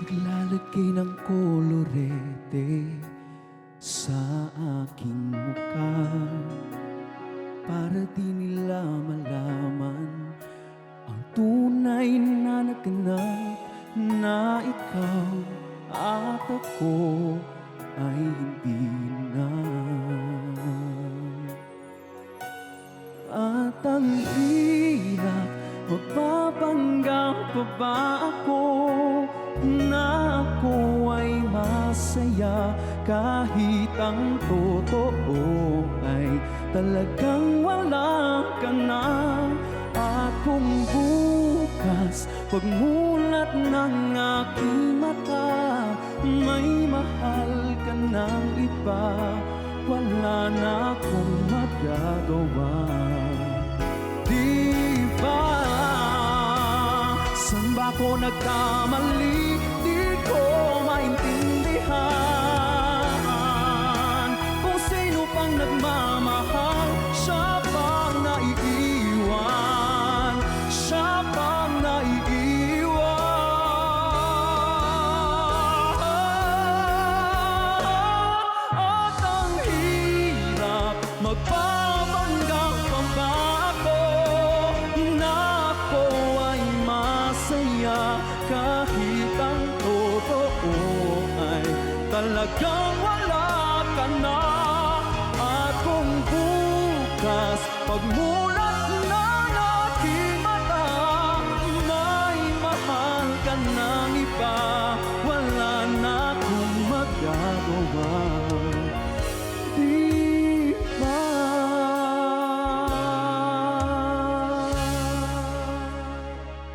Naglalagay ng kolorete sa aking mukha para di nila malaman ang tunay na naganap na ikaw at ako ay hindi na. At ang hirap, magpapanggap pa ba ako na ako ay masaya kahit ang totoo ay talagang wala ka na. At kung bukas pagmulat ng aking mata may mahal ka ng iba, wala na akong magagawa. Di ba? Saan ba ako nagkamali? Di ko maintindihan kung sino pang nagmamahal, siya pang naiiwan, siya pang naiiwan. At ang hirap, magpapanggap pa ba ako na ako ay masaya kahit ang totoo ay talagang wala ka na. At kung bukas pagmula